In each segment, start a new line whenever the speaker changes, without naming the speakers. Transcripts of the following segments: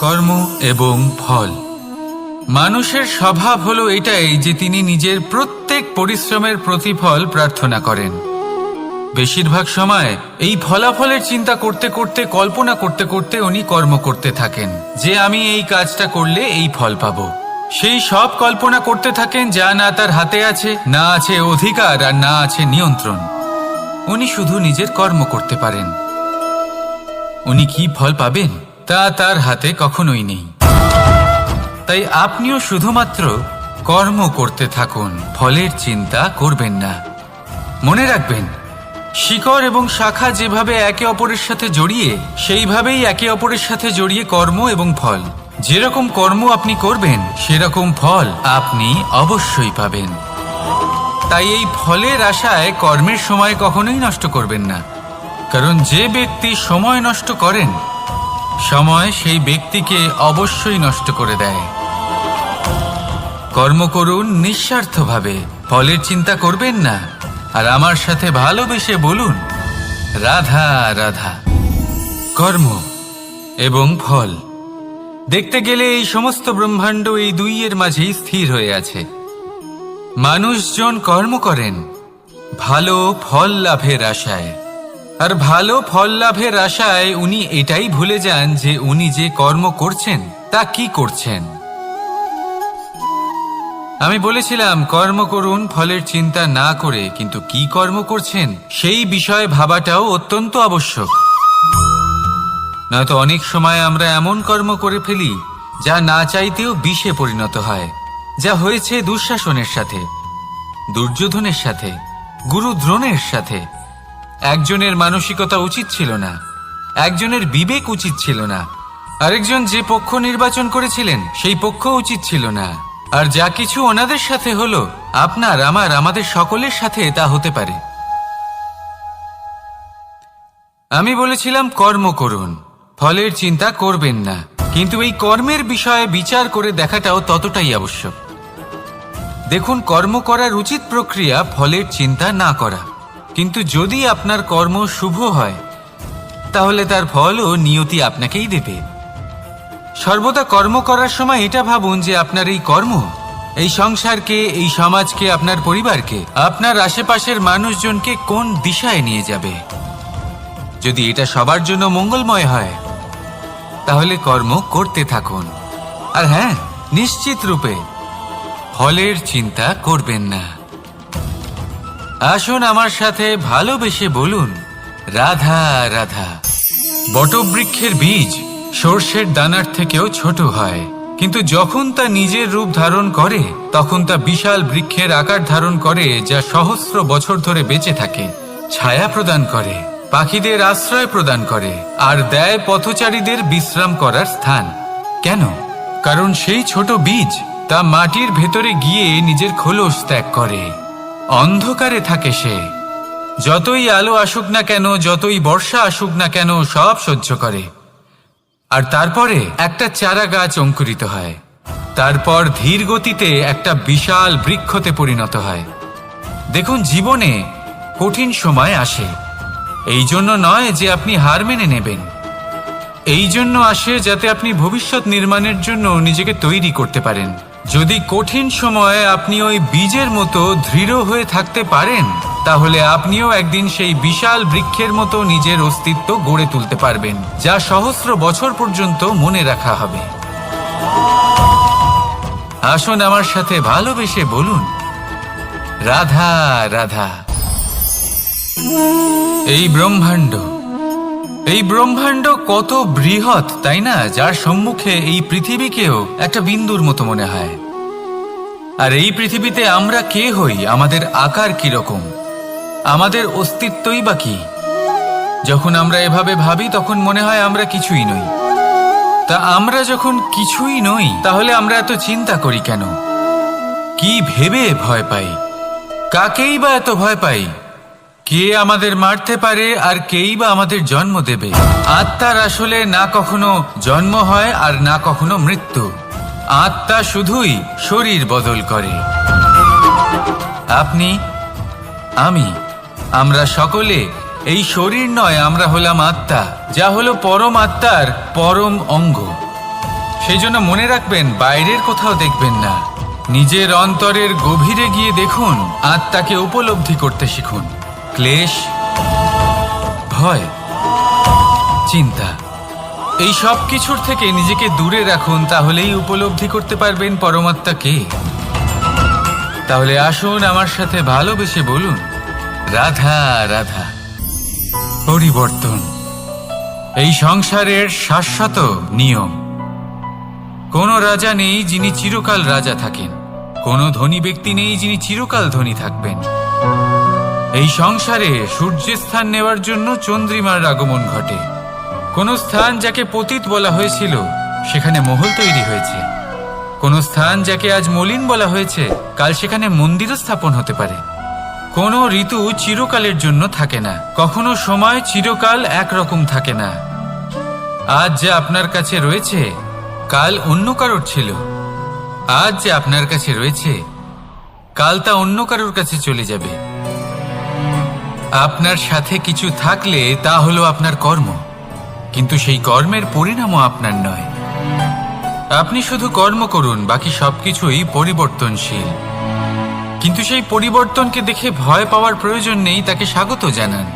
কর্ম এবং ফল। মানুষের স্বভাব হলো এটাই যে তিনি নিজের প্রত্যেক পরিশ্রমের প্রতিফল প্রার্থনা করেন। বেশিরভাগ সময় এই ফলাফলের চিন্তা করতে করতে, কল্পনা করতে করতে উনি কর্ম করতে থাকেন যে আমি এই কাজটা করলে এই ফল পাবো। সেই সব কল্পনা করতে থাকেন যা না তার হাতে আছে, না আছে অধিকার, আর না আছে নিয়ন্ত্রণ। উনি শুধু নিজের কর্ম করতে পারেন। উনি কি ফল পাবেন তা তার হাতে কখনোই নেই। তাই আপনিও শুধুমাত্র কর্ম করতে থাকুন, ফলের চিন্তা করবেন না। মনে রাখবেন, শিকড় এবং শাখা যেভাবে একে অপরের সাথে জড়িয়ে, সেইভাবেই একে অপরের সাথে জড়িয়ে কর্ম এবং ফল। যেরকম কর্ম আপনি করবেন সেরকম ফল আপনি অবশ্যই পাবেন। তাই এই ফলের আশায় কর্মের সময় কখনোই নষ্ট করবেন না, কারণ যে ব্যক্তি সময় নষ্ট করেন, সময় সেই ব্যক্তিকে অবশ্যই নষ্ট করে দেয়। কর্ম করুন নিঃস্বার্থভাবে, ফলের চিন্তা করবেন না, আর আমার সাথে ভালোবেসে বলুন রাধা রাধা। কর্ম এবং ফল। দেখতে গেলে এই সমস্ত ব্রহ্মাণ্ড এই দুইয়ের মাঝেই স্থির হয়ে আছে। মানুষজন কর্ম করেন ভালো ফল লাভের আশায়, আর ভালো ফল লাভের আশায় উনি এটাই ভুলে যান যে উনি যে কর্ম করছেন তা কি করছেন। আমি বলেছিলাম কর্ম করুন ফলের চিন্তা না করে, কিন্তু কি কর্ম করছেন সেই বিষয়ে ভাবাটাও অত্যন্ত আবশ্যক। নয়তো অনেক সময় আমরা এমন কর্ম করে ফেলি যা না চাইতেও বিষে পরিণত হয়, যা হয়েছে দুঃশাসনের সাথে, দুর্যোধনের সাথে, গুরু দ্রোণের সাথে। একজনের মানসিকতা উচিত ছিল না, একজনের বিবেক উচিত ছিল না, আরেকজন যে পক্ষ নির্বাচন করেছিলেন সেই পক্ষ উচিত ছিল না। আর যা কিছু ওনাদের সাথে হলো, আপনার, আমার, আমাদের সকলের সাথে তা হতে পারে। আমি বলেছিলাম কর্ম করুন, ফলের চিন্তা করবেন না, কিন্তু এই কর্মের বিষয়ে বিচার করে দেখাটাও ততটাই আবশ্যক। দেখুন, কর্ম করার উচিত প্রক্রিয়া ফলের চিন্তা না করা, কিন্তু যদি আপনার কর্ম শুভ হয় তাহলে তার ফলও নিয়তি আপনাকেই দেবে। সর্বদা কর্ম করার সময় এটা ভাবুন যে আপনার এই কর্ম এই সংসারকে, এই সমাজকে, আপনার পরিবারকে, আপনার আশেপাশের মানুষজনকে কোন দিশায় নিয়ে যাবে। যদি এটা সবার জন্য মঙ্গলময় হয় তাহলে কর্ম করতে থাকুন। আর হ্যাঁ, নিশ্চিত রূপে ফলের চিন্তা করবেন না। আসুন আমার সাথে ভালোবেসে বলুন রাধা রাধা। বটবৃক্ষের বীজ সর্ষের দানার থেকেও ছোট হয়, কিন্তু যখন তা নিজের রূপ ধারণ করে তখন তা বিশাল বৃক্ষের আকার ধারণ করে, যা সহস্র বছর ধরে বেঁচে থাকে, ছায়া প্রদান করে, পাখিদের আশ্রয় প্রদান করে, আর দেয় পথচারীদের বিশ্রাম করার স্থান। কেন? কারণ সেই ছোট বীজ তা মাটির ভেতরে গিয়ে নিজের খোলস ত্যাগ করে। অন্ধকারে থাকে সে, যতই আলো আসুক না কেন, যতই বর্ষা আসুক না কেন, সব সহ্য করে। আর তারপরে একটা চারা গাছ অঙ্কুরিত হয়, তারপর ধীর গতিতে একটা বিশাল বৃক্ষতে পরিণত হয়। দেখুন, জীবনে কঠিন সময় আসে, এই জন্য নয় যে আপনি হার মেনে নেবেন, এই জন্য আসে যাতে আপনি ভবিষ্যৎ নির্মাণের জন্য নিজেকে তৈরি করতে পারেন। যদি কঠিন সময়ে আপনি ওই বীজের মতো দৃঢ় হয়ে থাকতে পারেন, তাহলে আপনিও একদিন সেই বিশাল বৃক্ষের মতো নিজের অস্তিত্ব গড়ে তুলতে পারবেন, যা সহস্র বছর পর্যন্ত মনে রাখা হবে। আসুন আমার সাথে ভালোবেসে বলুন রাধা রাধা। এই ব্রহ্মাণ্ড কত বৃহৎ, তাই না? যার সম্মুখে এই পৃথিবীকেও একটা বিন্দুর মতো মনে হয়। আর এই পৃথিবীতে আমরা কে হই, আমাদের আকার কিরকম, আমাদের অস্তিত্বই বা কি? যখন আমরা এভাবে ভাবি তখন মনে হয় আমরা কিছুই নই। তা আমরা যখন কিছুই নই, তাহলে আমরা এত চিন্তা করি কেন? কি ভেবে ভয় পাই? কাকেই বা এত ভয় পাই? কে আমাদের মারতে পারে আর কেই বা আমাদের জন্ম দেবে? আত্মার আসলে না কখনো জন্ম হয় আর না কখনো মৃত্যু। আত্মা শুধুই শরীর বদল করে। আপনি, আমি, আমরা সকলে এই শরীর নয়, আমরা হলাম আত্মা, যা হলো পরম আত্মার পরম অঙ্গ। সেই জন্য মনে রাখবেন, বাইরের কোথাও দেখবেন না, নিজের অন্তরের গভীরে গিয়ে দেখুন, আত্মাকে উপলব্ধি করতে শিখুন। ক্লেশ, ভয়, চিন্তা, এই সব কিছুর থেকে নিজেকে দূরে রাখুন, তাহলেই উপলব্ধি করতে পারবেন পরমাত্মা কে। তাহলে আসুন আমার সাথে ভালোবেসে বলুন, রাধা রাধা। পরিবর্তন এই সংসারের শাশ্বত নিয়ম। কোনো রাজা নেই যিনি চিরকাল রাজা থাকেন, কোনো ধনী ব্যক্তি নেই যিনি চিরকাল ধনী থাকবেন। এই সংসারে সূর্যের স্থান নেওয়ার জন্য চন্দ্রিমার আগমন ঘটে। কোন স্থান যাকে পতিত বলা হয়েছিল সেখানে মহল তৈরি হয়েছে। কোন স্থান যাকে আজ মলিন বলা হয়েছে কাল সেখানে মন্দিরও স্থাপন হতে পারে। কোনো ঋতু চিরকালের জন্য থাকে না, কখনো সময় চিরকাল একরকম থাকে না। আজ যে আপনার কাছে রয়েছে কাল অন্য কারোর ছিল, আজ যে আপনার কাছে রয়েছে কাল তা অন্য কারোর কাছে চলে যাবে। আপনার সাথে কিছু থাকলে তা হলো আপনার কর্ম, কিন্তু সেই কর্মের পরিণামও আপনার নয়। আপনি শুধু কর্ম করুন, বাকি সবকিছুই পরিবর্তনশীল। কিন্তু সেই পরিবর্তনকে দেখে ভয় পাওয়ার প্রয়োজন নেই, তাকে স্বাগত জানান।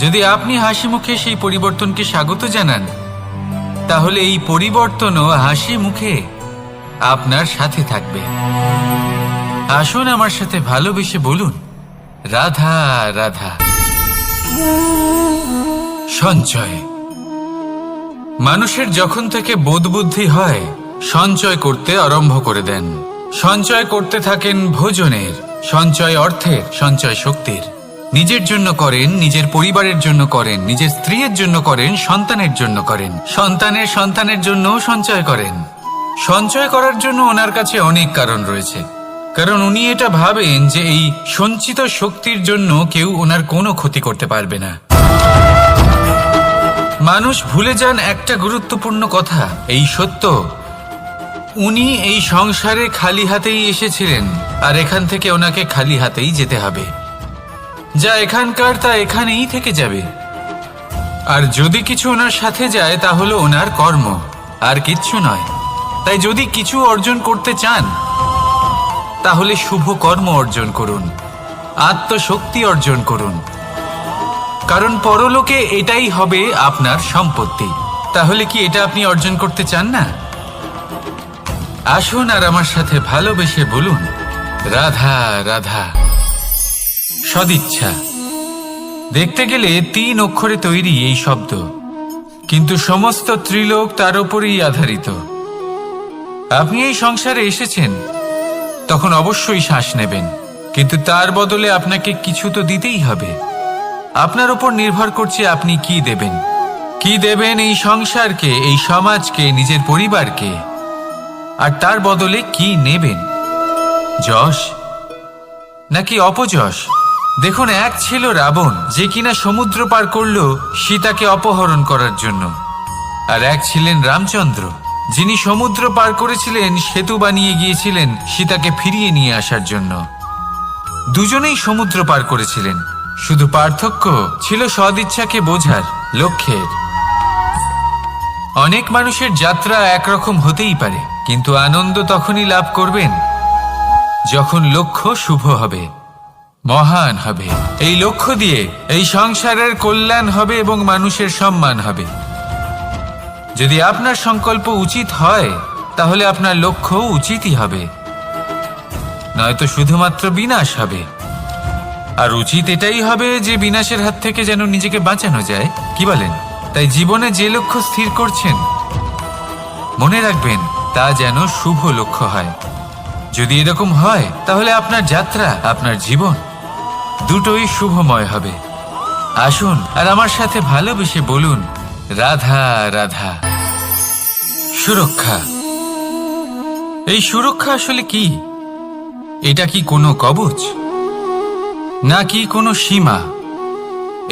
যদি আপনি হাসি মুখে সেই পরিবর্তনকে স্বাগত জানান, তাহলে এই পরিবর্তনও হাসি মুখে আপনার সাথে থাকবে। আসুন আমার সাথে ভালোবেসে বলুন, রাধা রাধা। সঞ্চয়। মানুষের যখন থেকে বোধ বুদ্ধি হয় সঞ্চয় করতে আরম্ভ করে দেন। সঞ্চয় করতে থাকেন ভোজনের, সঞ্চয় অর্থের, সঞ্চয় শক্তির। নিজের জন্য করেন, নিজের পরিবারের জন্য করেন, নিজের স্ত্রীর জন্য করেন, সন্তানের জন্য করেন, সন্তানের সন্তানের জন্যও সঞ্চয় করেন। সঞ্চয় করার জন্য ওনার কাছে অনেক কারণ রয়েছে, কারণ উনি এটা ভাবেন যে এই সঞ্চিত শক্তির জন্য কেউ ওনার কোনো ক্ষতি করতে পারবে না। মানুষ ভুলে যান একটা গুরুত্বপূর্ণ কথা, এই সত্য, উনি এই সংসারে খালি হাতেই এসেছিলেন, আর এখান থেকে ওনাকে খালি হাতেই যেতে হবে। যা এখানকার তা এখানেই থেকে যাবে। আর যদি কিছু ওনার সাথে যায় তা হলো ওনার কর্ম, আর কিচ্ছু নয়। তাই যদি কিছু অর্জন করতে চান তাহলে শুভ কর্ম অর্জন করুন, আত্মশক্তি অর্জন করুন, কারণ পরলোকে এটাই হবে আপনার সম্পত্তি। তাহলে কি এটা আপনি অর্জন করতে চান না? আসুন আর আমার সাথে ভালোবেসে বলুন, রাধা রাধা। সদিচ্ছা। দেখতে গেলে 3 অক্ষরে তৈরি এই শব্দ, কিন্তু সমস্ত ত্রিলোক তার উপরেই আধারিত। আপনি এই সংসারে এসেছেন, তখন অবশ্যই শ্বাস নেবেন, কিন্তু তার বদলে আপনাকে কিছু তো দিতেই হবে। আপনার উপর নির্ভর করছে আপনি কি দেবেন। কি দেবেন এই সংসারকে, এই সমাজকে, নিজের পরিবারকে, আর তার বদলে কি নেবেন? যশ নাকি অপযশ? দেখুন, এক ছিল রাবণ, যে কিনা সমুদ্র পার করল সীতাকে অপহরণ করার জন্য, আর এক ছিলেন রামচন্দ্র, যিনি সমুদ্র পার করেছিলেন, সেতু বানিয়ে গিয়েছিলেন সীতাকে ফিরিয়ে নিয়ে আসার জন্য। দুজনেই সমুদ্র পার করেছিলেন, শুধু পার্থক্য ছিল সদিচ্ছাকে বোঝার, লক্ষ্যের। অনেক মানুষের যাত্রা একরকম হতেই পারে, কিন্তু আনন্দ তখনই লাভ করবেন যখন লক্ষ্য শুভ হবে, মহান হবে। এই লক্ষ্য দিয়ে এই সংসারের কল্যাণ হবে এবং মানুষের সম্মান হবে। যদি আপনার সংকল্প উচিত হয় তাহলে আপনার লক্ষ্য উচিতই হবে, নয়তো শুধুমাত্র বিনাশ হবে। আর উচিত এটাই হবে যে বিনাশের হাত থেকে যেন নিজেকে বাঁচানো যায়, কি বলেন? তাই জীবনে যে লক্ষ্য স্থির করছেন মনে রাখবেন তা যেন শুভ লক্ষ্য হয়। যদি এরকম হয় তাহলে আপনার যাত্রা, আপনার জীবন দুটোই শুভময় হবে। আসুন আর আমার সাথে ভালোবেসে বলুন, রাধা রাধা। সুরক্ষা। এই সুরক্ষা আসলে কি? এটা কি কোনো কবচ নাকি কোনো সীমা?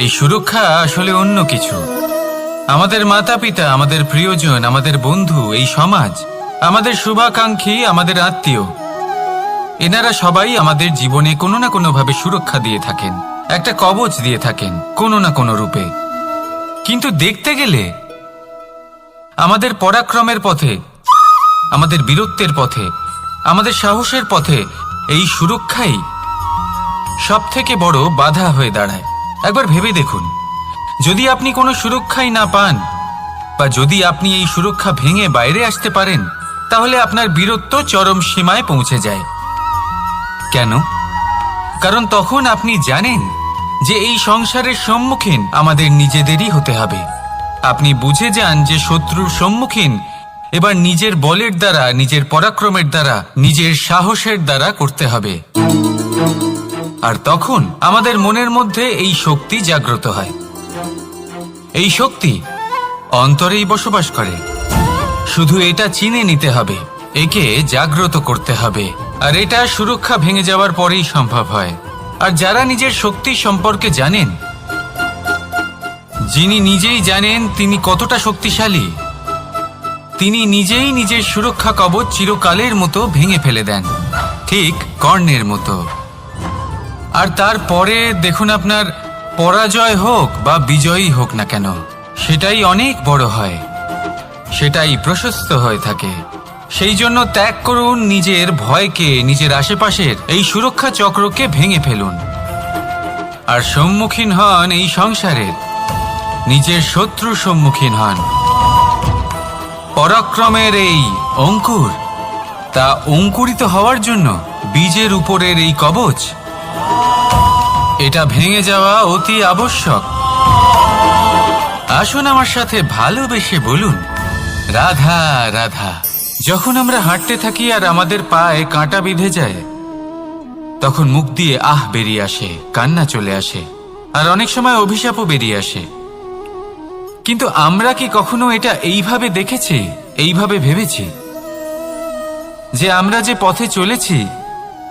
এই সুরক্ষা আসলে অন্য কিছু। আমাদের মাতা পিতা, আমাদের প্রিয়জন, আমাদের বন্ধু, এই সমাজ, আমাদের শুভাকাঙ্ক্ষী, আমাদের আত্মীয়, এনারা সবাই আমাদের জীবনে কোনো না কোনো ভাবে সুরক্ষা দিয়ে থাকেন, একটা কবচ দিয়ে থাকেন কোনো না কোনো রূপে। কিন্তু দেখতে গেলে আমাদের পরাক্রমের পথে আমাদের বীরত্বের পথে, আমাদের সাহসের পথে এই সুরক্ষাই সব থেকে বড় বাধা হয়ে দাঁড়ায়। একবার ভেবে দেখুন, যদি আপনি কোনো সুরক্ষাই না পান, বা যদি আপনি এই সুরক্ষা ভেঙে বাইরে আসতে পারেন, তাহলে আপনার বীরত্ব চরম সীমায় পৌঁছে যায়। কেন? কারণ তখন আপনি জানেন যে এই সংসারের সম্মুখীন আমাদের নিজেদেরই হতে হবে। আপনি বুঝে যান যে শত্রুর সম্মুখীন এবার নিজের বলের দ্বারা, নিজের পরাক্রমের দ্বারা, নিজের সাহসের দ্বারা করতে হবে। আর তখন আমাদের মনের মধ্যে এই শক্তি জাগ্রত হয়। এই শক্তি অন্তরেই বসবাস করে। শুধু এটা চিনে নিতে হবে, একে জাগ্রত করতে হবে। আর এটা সুরক্ষা ভেঙে যাওয়ার পরেই সম্ভব হয়। আর যারা নিজের শক্তি সম্পর্কে জানেন, যিনি নিজেই জানেন তিনি কতটা শক্তিশালী, তিনি নিজেই নিজের সুরক্ষা কবচ চিরকালের মতো ভেঙে ফেলে দেন, ঠিক কর্ণের মতো। আর তারপরে দেখুন, আপনার পরাজয় হোক বা বিজয়ী হোক না কেন, সেটাই অনেক বড় হয়, সেটাই প্রশস্ত হয়ে থাকে। সেই জন্য ত্যাগ করুন নিজের ভয়কে, নিজের আশেপাশের এই সুরক্ষা চক্রকে ভেঙে ফেলুন, আর সম্মুখীন হন এই সংসারের নিজের শত্রুর সম্মুখীন হন। পরাক্রমের এই অঙ্কুর, তা অঙ্কুরিত হওয়ার জন্য বীজের উপরের এই কবচ, এটা ভেঙে যাওয়া অতি আবশ্যক। আসুন আমার সাথে ভালোবেসে বলুন, রাধা রাধা। যখন আমরা হাঁটতে থাকি আর আমাদের পায়ে কাঁটা বিঁধে যায়, তখন মুখ দিয়ে আহ বেরিয়ে আসে, কান্না চলে আসে, আর অনেক সময় অভিশাপও বেরিয়ে আসে। কিন্তু আমরা কি কখনো এটা এইভাবে দেখেছি, এইভাবে ভেবেছি যে আমরা যে পথে চলেছি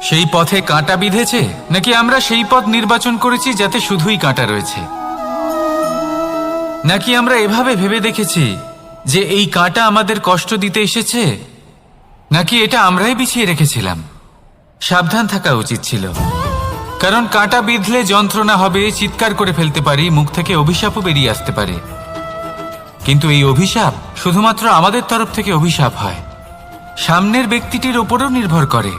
সেই পথে কাঁটা বিঁধেছে, নাকি আমরা সেই পথ নির্বাচন করেছি যাতে শুধুই কাঁটা রয়েছে? নাকি আমরা এভাবে ভেবে দেখেছি যে এই কাঁটা আমাদের কষ্ট দিতে এসেছে, নাকি এটা আমরাই বিছিয়ে রেখেছিলাম? সাবধান থাকা উচিত ছিল, কারণ কাঁটা বিঁধলে যন্ত্রণা হবে, চিৎকার করে ফেলতে পারি, মুখ থেকে অভিশাপও বেরিয়ে আসতে পারে। কিন্তু এই অভিশাপ শুধুমাত্র আমাদের তরফ থেকে অভিশাপ হয়, সামনের ব্যক্তিটির ওপরও নির্ভর করে।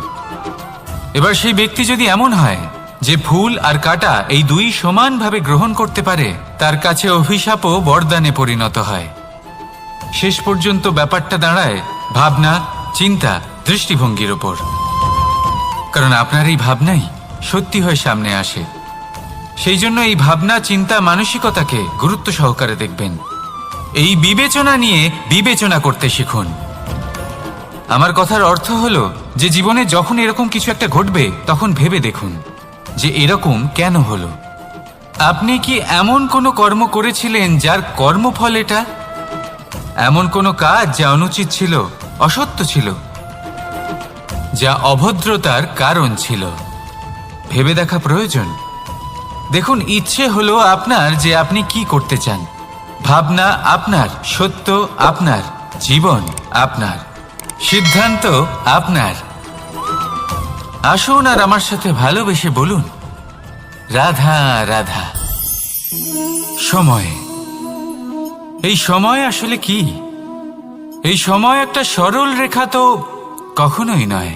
এবার সেই ব্যক্তি যদি এমন হয় যে ফুল আর কাঁটা এই দুই সমানভাবে গ্রহণ করতে পারে, তার কাছে অভিশাপও বরদানে পরিণত হয়। শেষ পর্যন্ত ব্যাপারটা দাঁড়ায় ভাবনা, চিন্তা, দৃষ্টিভঙ্গির ওপর। কারণ আপনার এই ভাবনাই সত্যি হয়ে সামনে আসে। সেই জন্য এই ভাবনা, চিন্তা, মানসিকতাকে গুরুত্ব সহকারে দেখবেন। এই বিবেচনা নিয়ে বিবেচনা করতে শিখুন। আমার কথার অর্থ হলো যে জীবনে যখন এরকম কিছু একটা ঘটবে, তখন ভেবে দেখুন যে এরকম কেন হলো। আপনি কি এমন কোনো কর্ম করেছিলেন যার কর্মফল এটা? এমন কোনো কাজ যা অনুচিত ছিল, অসত্য ছিল, যা অভদ্রতার কারণ ছিল? ভেবে দেখা প্রয়োজন। দেখুন, ইচ্ছে হলো আপনার যে আপনি কি করতে চান, ভাবনা আপনার, সত্য আপনার, জীবন আপনার, সিদ্ধান্ত আপনার। আসুন আর আমার সাথে ভালোবেসে বলুন, রাধা রাধা। সময়, এই সময় আসলে কি? এই সময় একটা সরল রেখা তো কখনোই নয়।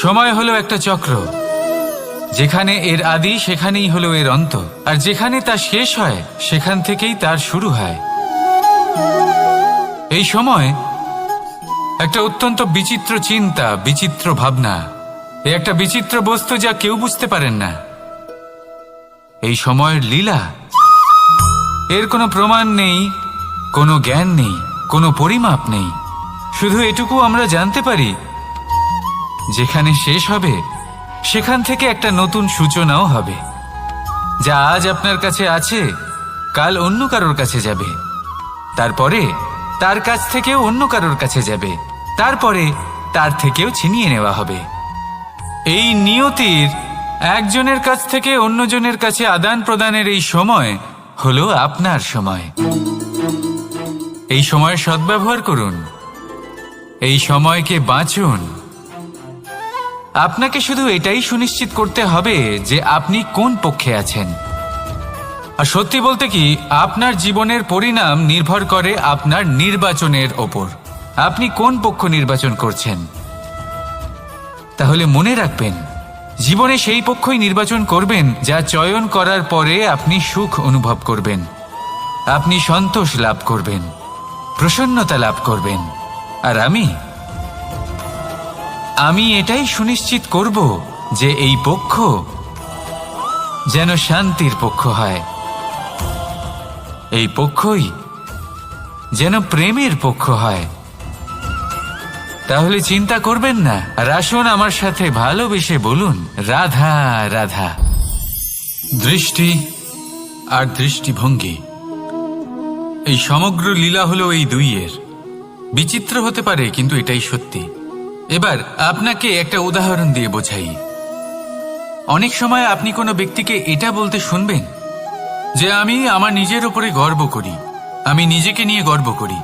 সময় হলো একটা চক্র, যেখানে এর আদি সেখানেই হলো এর অন্ত, আর যেখানে তা শেষ হয় সেখান থেকেই তার শুরু হয়। এই সময় একটা অত্যন্ত বিচিত্র চিন্তা, বিচিত্র ভাবনা, এ একটা বিচিত্র বস্তু যা কেউ বুঝতে পারেন না। এই সময়ের লীলা, এর কোনো প্রমাণ নেই, কোনো জ্ঞান নেই, কোনো পরিমাপ নেই। শুধু এটুকু আমরা জানতে পারি, যেখানে শেষ হবে সেখান থেকে একটা নতুন সূচনাও হবে। যা আজ আপনার কাছে আছে, কাল অন্য কারোর কাছে যাবে, তারপরে তার কাছ থেকেও অন্য কারোর কাছে যাবে, তারপরে তার থেকেও ছিনিয়ে নেওয়া হবে। এই নিয়তির একজনের কাছ থেকে অন্যজনের কাছে আদান প্রদানের এই সময় হলো আপনার সময়। এই সময়ের সদ্ব্যবহার করুন, এই সময়কে বাঁচুন। আপনাকে শুধু এটাই সুনিশ্চিত করতে হবে যে আপনি কোন পক্ষে আছেন। আর সত্যি বলতে কি, আপনার জীবনের পরিণাম নির্ভর করে আপনার নির্বাচনের ওপর। আপনি কোন পক্ষ নির্বাচন করছেন। তাহলে মনে রাখবেন, জীবনে সেই পক্ষই নির্বাচন করবেন যা চয়ন করার পরে আপনি সুখ অনুভব করবেন, আপনি সন্তোষ লাভ করবেন, প্রসন্নতা লাভ করবেন। আর আমি এটাই সুনিশ্চিত করব যে এই পক্ষ যেন শান্তির পক্ষ হয়, এই পক্ষই যেন প্রেমের পক্ষ হয়। তাহলে চিন্তা করবেন না, আর আসুন আমার সাথে ভালোবেসে বলুন, রাধা রাধা। দৃষ্টি আর দৃষ্টিভঙ্গি, এই সমগ্র লীলা হলো এই দুইয়ের। বিচিত্র হতে পারে, কিন্তু এটাই সত্যি। এবার আপনাকে একটা উদাহরণ দিয়ে বোঝাই। অনেক সময় আপনি কোনো ব্যক্তিকে এটা বলতে শুনবেন যে আমি আমার নিজের উপরে গর্ব করি, আমি নিজেকে নিয়ে গর্ব করি,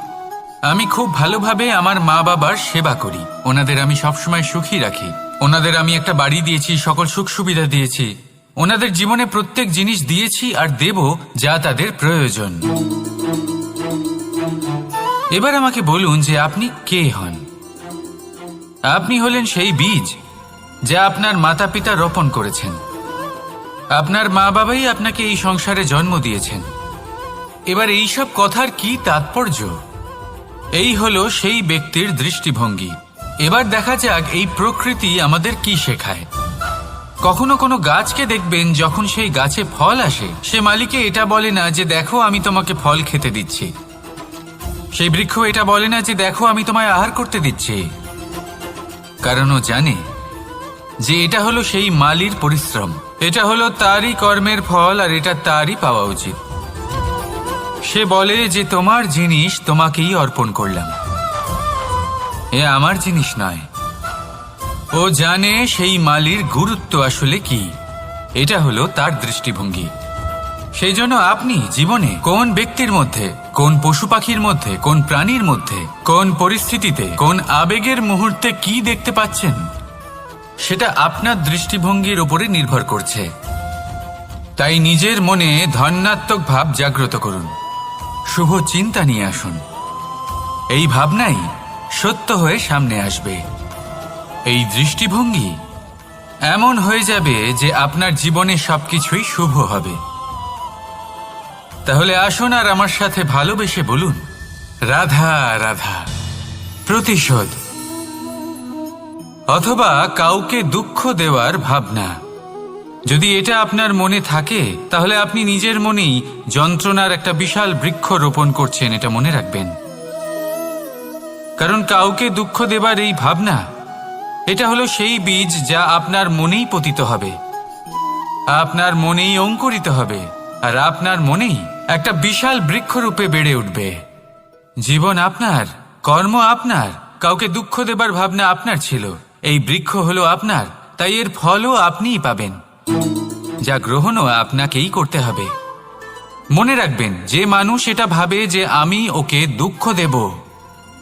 আমি খুব ভালোভাবে আমার মা বাবার সেবা করি, ওনাদের আমি সবসময় সুখী রাখি, ওনাদের আমি একটা বাড়ি দিয়েছি, সকল সুখ সুবিধা দিয়েছি, ওনাদের জীবনে প্রত্যেক জিনিস দিয়েছি আর দেব যা তাদের প্রয়োজন। এবার আমাকে বলুন যে আপনি কে হন। আপনি হলেন সেই বীজ যা আপনার মাতা পিতা রোপণ করেছেন। আপনার মা বাবাই আপনাকে এই সংসারে জন্ম দিয়েছেন। এবার এইসব কথার কি তাৎপর্য? এই হলো সেই ব্যক্তির দৃষ্টিভঙ্গি। এবার দেখা যাক এই প্রকৃতি আমাদের কি শেখায়। কখনো কোনো গাছকে দেখবেন, যখন সেই গাছে ফল আসে, সে মালিকে এটা বলে না যে দেখো আমি তোমাকে ফল খেতে দিচ্ছি। সেই বৃক্ষ এটা বলে না যে দেখো আমি তোমায় আহার করতে দিচ্ছি, কারণ ও জানে যে এটা হলো সেই মালির পরিশ্রম, এটা হলো তারই কর্মের ফল, আর এটা তারই পাওয়া উচিত। সে বলে যে তোমার জিনিস তোমাকেই অর্পণ করলাম, এ আমার জিনিস নয়। ও জানে সেই মালির গুরুত্ব আসলে কি। এটা হলো তার দৃষ্টিভঙ্গি। সেই জন্য আপনি জীবনে কোন ব্যক্তির মধ্যে, কোন পশু পাখির মধ্যে, কোন প্রাণীর মধ্যে, কোন পরিস্থিতিতে, কোন আবেগের মুহূর্তে কি দেখতে পাচ্ছেন, সেটা আপনার দৃষ্টিভঙ্গির উপরে নির্ভর করছে। তাই নিজের মনে ধন্যাত্মক ভাব জাগ্রত করুন, শুভ চিন্তা নিয়ে আসুন। এই ভাবনাই সত্য হয়ে সামনে আসবে। এই দৃষ্টিভঙ্গি এমন হয়ে যাবে যে আপনার জীবনে সবকিছুই শুভ হবে। তাহলে আসুন আর আমার সাথে ভালোবেসে বলুন, রাধা রাধা। প্রতিশোধ অথবা কাউকে দুঃখ দেওয়ার ভাবনা, যদি এটা আপনার মনে থাকে, তাহলে আপনি নিজের মনেই যন্ত্রণার একটা বিশাল বৃক্ষ রোপণ করছেন, এটা মনে রাখবেন। কারণ কাউকে দুঃখ দেবার এই ভাবনা, এটা হলো সেই বীজ যা আপনার মনেই পতিত হবে, আপনার মনেই অঙ্কুরিত হবে, আর আপনার মনেই একটা বিশাল বৃক্ষরূপে বেড়ে উঠবে। জীবন আপনার, কর্ম আপনার, কাউকে দুঃখ দেবার ভাবনা আপনার ছিল, এই বৃক্ষ হলো আপনার, তাই এর ফলও আপনিই পাবেন, যা গ্রহণও আপনাকেই করতে হবে। মনে রাখবেন, যে মানুষ এটা ভাবে যে আমি ওকে দুঃখ দেব,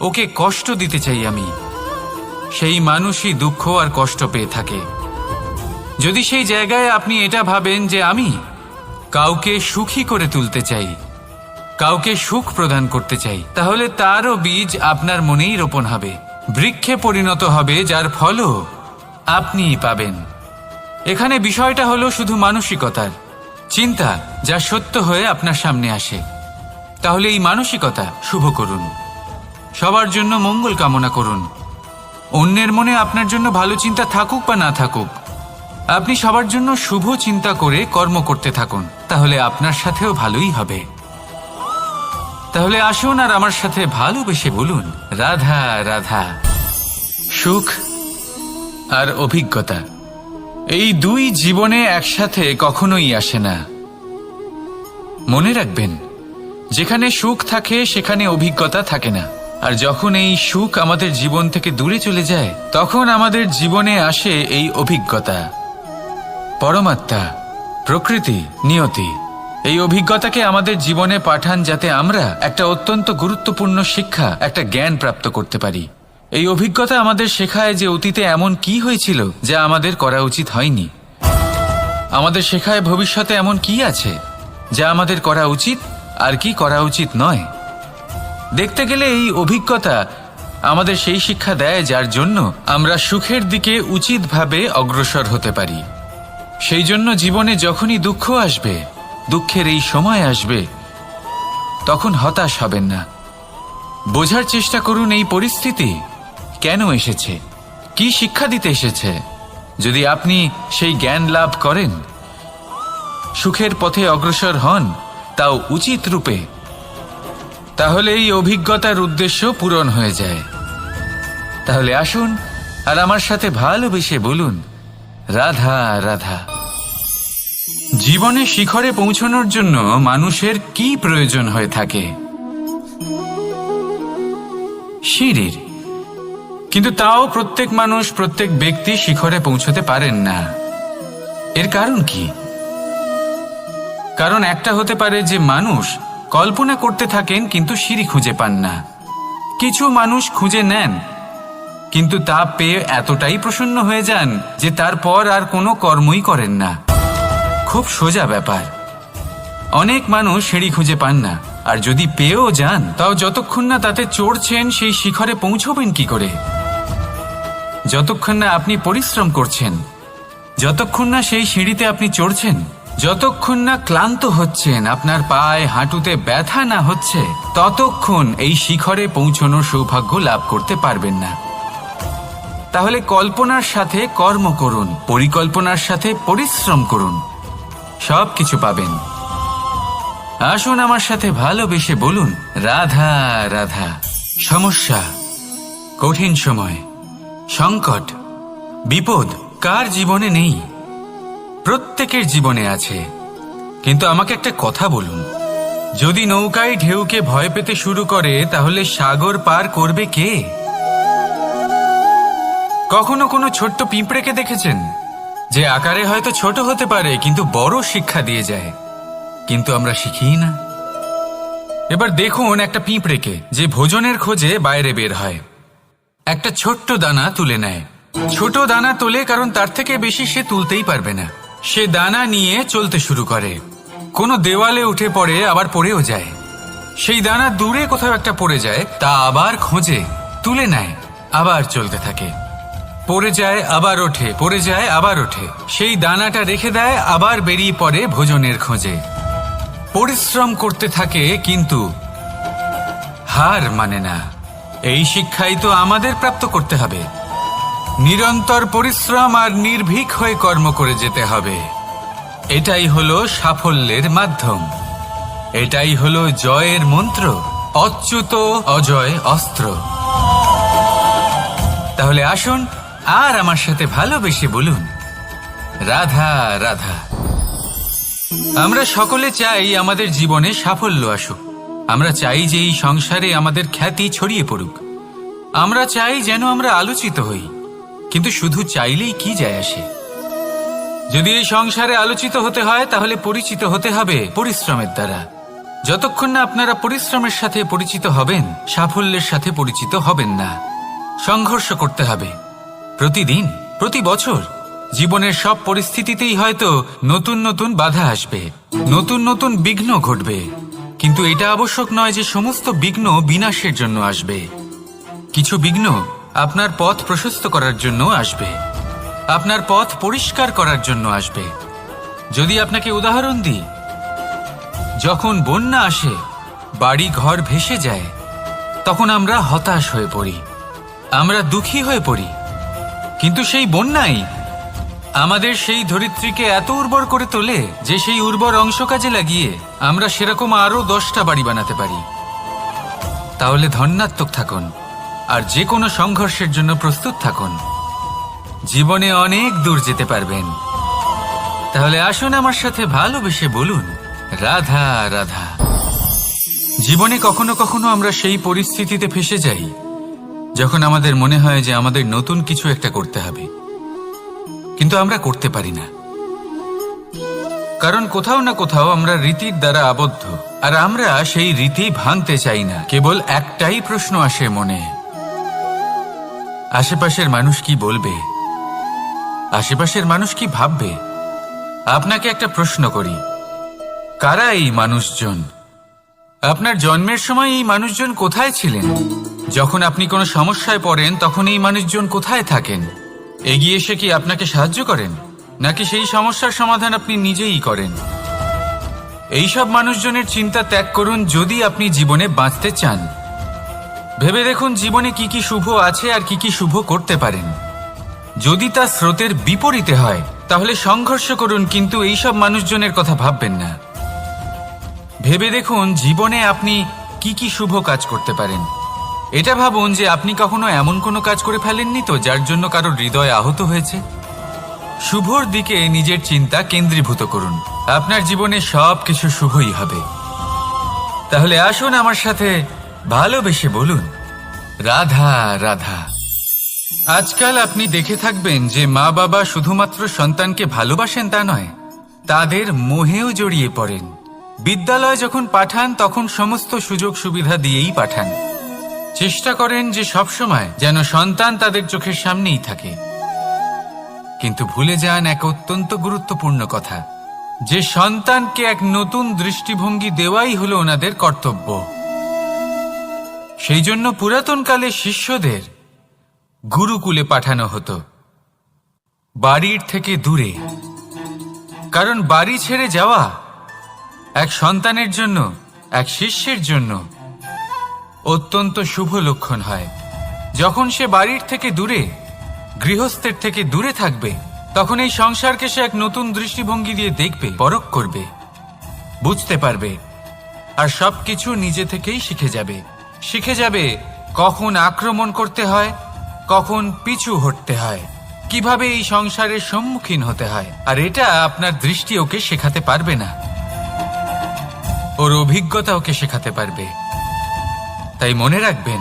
ওকে কষ্ট দিতে চাই আমি, সেই মানুষই দুঃখ আর কষ্ট পেয়ে থাকে। যদি সেই জায়গায় আপনি এটা ভাবেন যে আমি কাউকে সুখী করে তুলতে চাই, কাউকে সুখ প্রদান করতে চাই, তাহলে তারও বীজ আপনার মনেই রোপণ হবে, বৃক্ষে পরিণত হবে, যার ফলও আপনিই পাবেন। এখানে বিষয়টা হলো শুধু মানসিকতার চিন্তা, যা সত্য হয়ে আপনার সামনে আসে। তাহলে এই মানসিকতা শুভ করুন, সবার জন্য মঙ্গল কামনা করুন। অন্যের মনে আপনার জন্য ভালো চিন্তা থাকুক বা না থাকুক, আপনি সবার জন্য শুভ চিন্তা করে কর্ম করতে থাকুন, তাহলে আপনার সাথেও ভালোই হবে। তাহলে আসুন আর আমার সাথে ভালোবেসে বলুন, রাধা রাধা। সুখ আর অভিজ্ঞতা, এই দুই জীবনে একসাথে কখনোই আসে না। মনে রাখবেন, যেখানে সুখ থাকে সেখানে অভিজ্ঞতা থাকে না, আর যখন এই সুখ আমাদের জীবন থেকে দূরে চলে যায়, তখন আমাদের জীবনে আসে এই অভিজ্ঞতা। পরমাত্মা, প্রকৃতি, নিয়তি এই অভিজ্ঞতাকে আমাদের জীবনে পাঠান, যাতে আমরা একটা অত্যন্ত গুরুত্বপূর্ণ শিক্ষা, একটা জ্ঞান প্রাপ্ত করতে পারি। এই অভিজ্ঞতা আমাদের শেখায় যে অতীতে এমন কি হয়েছিল যা আমাদের করা উচিত হয়নি। আমাদের শেখায় ভবিষ্যতে এমন কি আছে যা আমাদের করা উচিত আর কি করা উচিত নয়। দেখতে গেলে এই অভিজ্ঞতা আমাদের সেই শিক্ষা দেয় যার জন্য আমরা সুখের দিকে উচিতভাবে অগ্রসর হতে পারি। সেই জন্য জীবনে যখনই দুঃখ আসবে, দুঃখের এই সময় আসবে, তখন হতাশ হবেন না। বোঝার চেষ্টা করুন এই পরিস্থিতি কেন এসেছে, কি শিক্ষা দিতে এসেছে। যদি আপনি সেই জ্ঞান লাভ করেন, সুখের পথে অগ্রসর হন, তাও উচিত রূপে, তাহলে এই অভিজ্ঞতার উদ্দেশ্য পূরণ হয়ে যায়। তাহলে আসুন আর আমার সাথে ভালোবেসে বলুন, রাধা রাধা। জীবনে শিখরে পৌঁছানোর জন্য মানুষের কি প্রয়োজন হয়ে থাকে? সিঁড়ির। কিন্তু তাও প্রত্যেক মানুষ, প্রত্যেক ব্যক্তি শিখরে পৌঁছতে পারেন না। এর কারণ কি? কারণ একটা হতে পারে যে মানুষ কল্পনা করতে থাকেন কিন্তু সিঁড়ি খুঁজে পান না। কিছু মানুষ খুঁজে নেন কিন্তু তা পেয়ে এতটাই প্রসন্ন হয়ে যান যে তারপর আর কোনো কর্মই করেন না। খুব সোজা ব্যাপার। অনেক মানুষ সিঁড়ি খুঁজে পান না, আর যদি পেয়েও যান তাও যতক্ষণ না তাতে চড়ছেন সেই শিখরে পৌঁছবেন কি করে? যতক্ষণ না আপনি পরিশ্রম করছেন, যতক্ষণ না সেই সিঁড়িতে আপনি চড়ছেন, যতক্ষণ না ক্লান্ত হচ্ছেন, আপনার পায়ে হাঁটুতে ব্যথা না হচ্ছে, ততক্ষণ এই শিখরে পৌঁছানোর সৌভাগ্য লাভ করতে পারবেন না। তাহলে কল্পনার সাথে কর্ম করুন, পরিকল্পনার সাথে পরিশ্রম করুন, সব কিছু পাবেন। আসুন আমার সাথে ভালোবেসে বলুন, রাধা রাধা। সমস্যা, কঠিন সময়, সংকট, বিপদ কার জীবনে নেই? প্রত্যেকের জীবনে আছে। কিন্তু আমাকে একটা কথা বলুন, যদি নৌকায় ঢেউকে ভয় পেতে শুরু করে তাহলে সাগর পার করবে কে? কখনো কোনো ছোট্ট পিঁপড়েকে দেখেছেন যে আকারে হয়তো ছোট হতে পারে কিন্তু বড় শিক্ষা দিয়ে যায়? কিন্তু আমরা শিখি না। এবার দেখুন একটা পিঁপড়েকে যে ভোজনের খোঁজে বাইরে বের হয়, একটা ছোট্ট দানা তুলে নেয়। ছোট দানা তোলে কারণ তার থেকে বেশি সে তুলতেই পারবে না। সে দানা নিয়ে চলতে শুরু করে, কোনো দেওয়ালে উঠে পড়ে, আবার পড়েও যায়। সেই দানা দূরে কোথাও একটা পড়ে যায়, তা আবার খোঁজে, তুলে নেয়, আবার চলতে থাকে। পড়ে যায় আবার ওঠে, পড়ে যায় আবার ওঠে। সেই দানাটা রেখে দেয়, আবার বেরিয়ে পড়ে ভোজনের খোঁজে। পরিশ্রম করতে থাকে কিন্তু হার মানে না। এই শিক্ষাই তো আমাদের প্রাপ্ত করতে হবে। নিরন্তর পরিশ্রম আর নির্ভীক হয়ে কর্ম করে যেতে হবে। এটাই হলো সাফল্যের মাধ্যম, এটাই হলো জয়ের মন্ত্র, অচ্যুত অজয় অস্ত্র। তাহলে আসুন আর আমার সাথে ভালোবেসে বলুন, রাধা রাধা। আমরা সকলে চাই আমাদের জীবনে সাফল্য আসুক। আমরা চাই যে এই সংসারে আমাদের খ্যাতি ছড়িয়ে পড়ুক। আমরা চাই যেন আমরা আলোচিত হই। কিন্তু শুধু চাইলেই কি যায় আসে? যদি এই সংসারে আলোচিত হতে হয় তাহলে পরিচিত হতে হবে পরিশ্রমের দ্বারা। যতক্ষণ না আপনারা পরিশ্রমের সাথে পরিচিত হবেন, সাফল্যের সাথে পরিচিত হবেন না। সংঘর্ষ করতে হবে প্রতিদিন, প্রতি বছর। জীবনের সব পরিস্থিতিতেই হয়তো নতুন নতুন বাধা আসবে, নতুন নতুন বিঘ্ন ঘটবে। কিন্তু এটা আবশ্যক নয় যে সমস্ত বিঘ্ন বিনাশের জন্য আসবে। কিছু বিঘ্ন আপনার পথ প্রশস্ত করার জন্য আসবে, আপনার পথ পরিষ্কার করার জন্য আসবে। যদি আপনাকে উদাহরণ দিই, যখন বন্যা আসে, বাড়ি ঘর ভেসে যায়, তখন আমরা হতাশ হয়ে পড়ি, আমরা দুঃখী হয়ে পড়ি। কিন্তু সেই বন্যাই আমাদের সেই ধরিত্রীকে এত উর্বর করে তোলে যে সেই উর্বর অংশ কাজে লাগিয়ে আমরা সেরকম আরো 10টা বাড়ি বানাতে পারি। তাহলে ধন্যাত্মক থাকুন আর যে কোনো সংঘর্ষের জন্য প্রস্তুত থাকুন। জীবনে অনেক দূর যেতে পারবেন। তাহলে আসুন আমার সাথে ভালোবেসে বলুন, রাধা রাধা। জীবনে কখনো কখনো আমরা সেই পরিস্থিতিতে ফেসে যাই যখন আমাদের মনে হয় যে আমাদের নতুন কিছু একটা করতে হবে, কিন্তু আমরা করতে পারি না। কারণ কোথাও না কোথাও আমরা রীতির দ্বারা আবদ্ধ, আর আমরা সেই রীতি ভাঙতে চাই না। কেবল একটাই প্রশ্ন আসে মনে, আশেপাশের মানুষ কি বলবে, আশেপাশের মানুষ কি ভাববে। আপনাকে একটা প্রশ্ন করি, কারা এই মানুষজন? আপনার জন্মের সময় এই মানুষজন কোথায় ছিলেন? যখন আপনি কোনো সমস্যায় পড়েন তখন এই মানুষজন কোথায় থাকেন? এগিয়ে এসে কি আপনাকে সাহায্য করেন, নাকি সেই সমস্যার সমাধান আপনি নিজেই করেন? এইসব মানুষজনের চিন্তা ত্যাগ করুন যদি আপনি জীবনে বাঁচতে চান। ভেবে দেখুন জীবনে কি কি শুভ আছে আর কি কি শুভ করতে পারেন। যদি তা স্রোতের বিপরীতে হয় তাহলে সংঘর্ষ করুন, কিন্তু এইসব মানুষজনের কথা ভাববেন না। ভেবে দেখুন জীবনে আপনি কি কি শুভ কাজ করতে পারেন। এটা ভাবুন যে আপনি কখনো এমন কোনো কাজ করে ফেলেননি তো যার জন্য কারো হৃদয় আহত হয়েছে। শুভর দিকে নিজের চিন্তা কেন্দ্রীভূত করুন, আপনার জীবনে সব কিছু শুভই হবে। তাহলে আসুন আমার সাথে ভালোবেসে বলুন, রাধা রাধা। আজকাল আপনি দেখে থাকবেন যে মা বাবা শুধুমাত্র সন্তানকে ভালোবাসেন তা নয়, তাদের মোহেও জড়িয়ে পড়েন। বিদ্যালয় যখন পাঠান তখন সমস্ত সুযোগ সুবিধা দিয়েই পাঠান। চেষ্টা করেন যে সবসময় যেন সন্তান তাদের চোখের সামনেই থাকে। কিন্তু ভুলে যান এক অত্যন্ত গুরুত্বপূর্ণ কথা, যে সন্তানকে এক নতুন দৃষ্টিভঙ্গি দেওয়াই হলো ওনাদের কর্তব্য। সেই জন্য পুরাতনকালে শিষ্যদের গুরুকুলে পাঠানো হতো, বাড়ির থেকে দূরে। কারণ বাড়ি ছেড়ে যাওয়া এক সন্তানের জন্য, এক শিষ্যের জন্য অত্যন্ত শুভ লক্ষণ হয়। যখন সে বাড়ির থেকে দূরে, গৃহস্থের থেকে দূরে থাকবে, তখন এই সংসারকে সে এক নতুন দৃষ্টিভঙ্গি দিয়ে দেখবে, পরখ করবে, বুঝতে পারবে, আর সবকিছু নিজে থেকেই শিখে যাবে কখন আক্রমণ করতে হয়, কখন পিছু হটতে হয়, কিভাবে এই সংসারের সম্মুখীন হতে হয়। আর এটা আপনার দৃষ্টি ওকে শেখাতে পারবে না, ওর অভিজ্ঞতা ওকে শেখাতে পারবে। তাই মনে রাখবেন,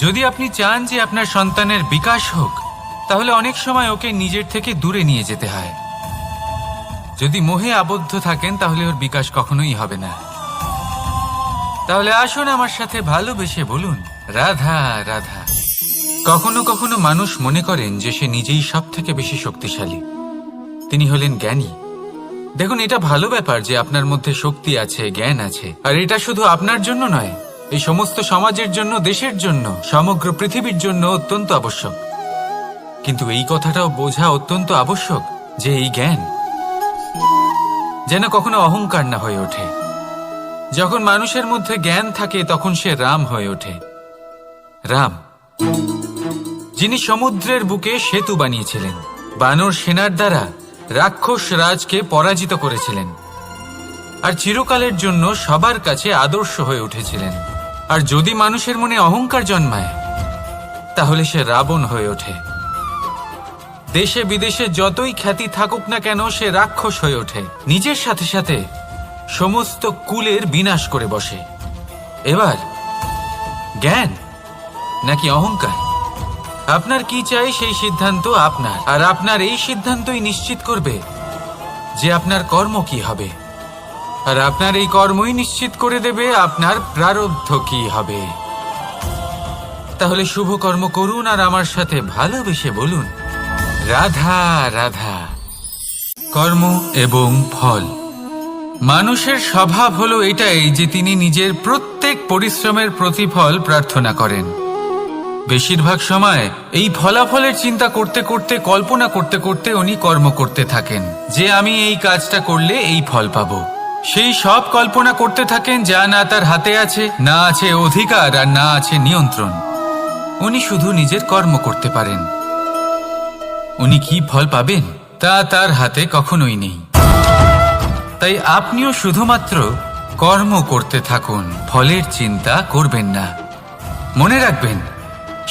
যদি আপনি চান যে আপনার সন্তানের বিকাশ হোক, তাহলে অনেক সময় ওকে নিজের থেকে দূরে নিয়ে যেতে হয়। যদি মোহে আবদ্ধ থাকেন তাহলে ওর বিকাশ কখনোই হবে না। তাহলে আসুন আমার সাথে ভালোবেসে বলুন, রাধা রাধা। কখনো কখনো মানুষ মনে করেন যে সে নিজেই সব থেকে বেশি শক্তিশালী, তিনি হলেন জ্ঞানী। দেখুন, এটা ভালো ব্যাপার যে আপনার মধ্যে শক্তি আছে, জ্ঞান আছে, আর এটা শুধু আপনার জন্য নয়, এই সমস্ত সমাজের জন্য, দেশের জন্য, সমগ্র পৃথিবীর জন্য অত্যন্ত আবশ্যক। কিন্তু এই কথাটাও বোঝা অত্যন্ত আবশ্যক যে এই জ্ঞান যেন কখনো অহংকার না হয়ে ওঠে। যখন মানুষের মধ্যে জ্ঞান থাকে তখন সে রাম হয়ে ওঠে। রাম, যিনি সমুদ্রের বুকে সেতু বানিয়েছিলেন, বানর সেনার দ্বারা রাক্ষস রাজকে পরাজিত করেছিলেন, আর চিরকালের জন্য সবার কাছে আদর্শ হয়ে উঠেছিলেন। আর যদি মানুষের মনে অহংকার জন্মায় তাহলে সে রাবণ হয়ে ওঠে। দেশে বিদেশে যতই খ্যাতি থাকুক না কেন, সে রাক্ষস হয়ে ওঠে, নিজের সাথে সাথে সমস্ত কুলের বিনাশ করে বসে। এবার জ্ঞান নাকি অহংকার, আপনার কি চাই সেই সিদ্ধান্ত আপনার, আর আপনার এই সিদ্ধান্তই নিশ্চিত করবে যে আপনার কর্ম কি হবে, আর আপনার এই কর্মই নিশ্চিত করে দেবে আপনার প্রারব্ধ কি হবে। তাহলে শুভ কর্ম করুন আর আমার সাথে ভালোবেসে বলুন, রাধা রাধা। কর্ম এবং ফল। মানুষের স্বভাব হলো এটাই যে তিনি নিজের প্রত্যেক পরিশ্রমের প্রতিফল প্রার্থনা করেন। বেশিরভাগ সময় এই ফলাফলের চিন্তা করতে করতে, কল্পনা করতে করতে উনি কর্ম করতে থাকেন যে আমি এই কাজটা করলে এই ফল পাবো। সেই সব কল্পনা করতে থাকেন যা না তার হাতে আছে, না আছে অধিকার, আর না আছে নিয়ন্ত্রণ। উনি শুধু নিজের কর্ম করতে পারেন। উনি কি ফল পাবেন তা তার হাতে কখনোই নেই। তাই আপনিও শুধুমাত্র কর্ম করতে থাকুন, ফলের চিন্তা করবেন না। মনে রাখবেন,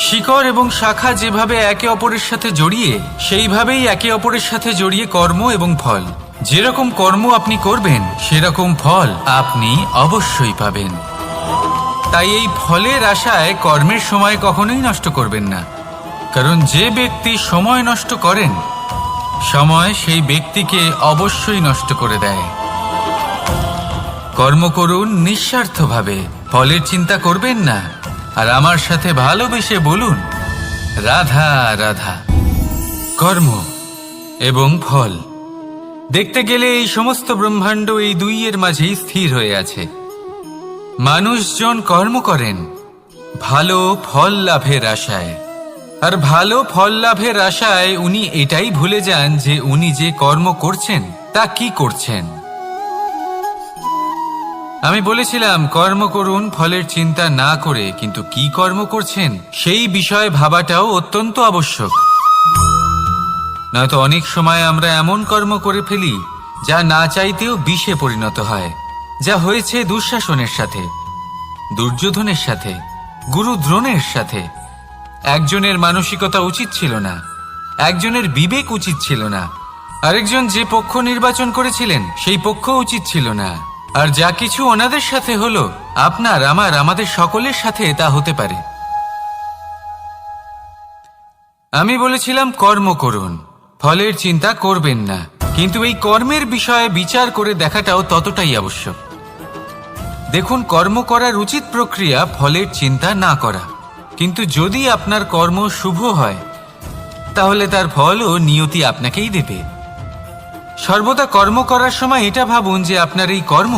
শিকড় এবং শাখা যেভাবে একে অপরের সাথে জড়িয়ে, সেইভাবেই একে অপরের সাথে জড়িয়ে কর্ম এবং ফল। যেরকম কর্ম আপনি করবেন সেরকম ফল আপনি অবশ্যই পাবেন। তাই এই ফলের আশায় কর্মের সময় কখনোই নষ্ট করবেন না, কারণ যে ব্যক্তি সময় নষ্ট করেন, সময় সেই ব্যক্তিকে অবশ্যই নষ্ট করে দেয়। কর্ম করুন নিঃস্বার্থভাবে, ফলের চিন্তা করবেন না, আর আমার সাথে ভালোবেসে বলুন, রাধা রাধা। কর্ম এবং ফল। দেখতে গেলে এই সমস্ত ব্রহ্মাণ্ড এই দুইয়ের মাঝেই স্থির হয়ে আছে। মানুষজন কর্ম করেন ভালো ফল লাভের আশায়। আর ভালো ফল লাভের আশায় উনি এটাই ভুলে যান যে উনি যে কর্ম করছেন তা কি করছেন। আমি বলেছিলাম কর্ম করুন ফলের চিন্তা না করে, কিন্তু কি কর্ম করছেন সেই বিষয়ে ভাবাটাও অত্যন্ত আবশ্যক। নয়তো অনেক সময় আমরা এমন কর্ম করে ফেলি যা না চাইতেও বিষে পরিণত হয়, যা হয়েছে দুঃশাসনের সাথে, দুর্যোধনের সাথে, গুরু দ্রোণের সাথে। একজনের মানসিকতা উচিত ছিল না, একজনের বিবেক উচিত ছিল না, আরেকজন যে পক্ষ নির্বাচন করেছিলেন সেই পক্ষ উচিত ছিল না। আর যা কিছু ওনাদের সাথে হলো, আপনার আমার আমাদের সকলের সাথে তা হতে পারে। আমি বলেছিলাম কর্ম করুন, ফলের চিন্তা করবেন না, কিন্তু এই কর্মের বিষয়ে বিচার করে দেখাটাও ততটাই আবশ্যক। দেখুন, কর্ম করার উচিত প্রক্রিয়া ফলের চিন্তা না করা, কিন্তু যদি আপনার কর্ম শুভ হয় তাহলে তার ফলও নিয়তি আপনাকেই দেবে। সর্বদা কর্ম করার সময় এটা ভাবুন যে আপনার এই কর্ম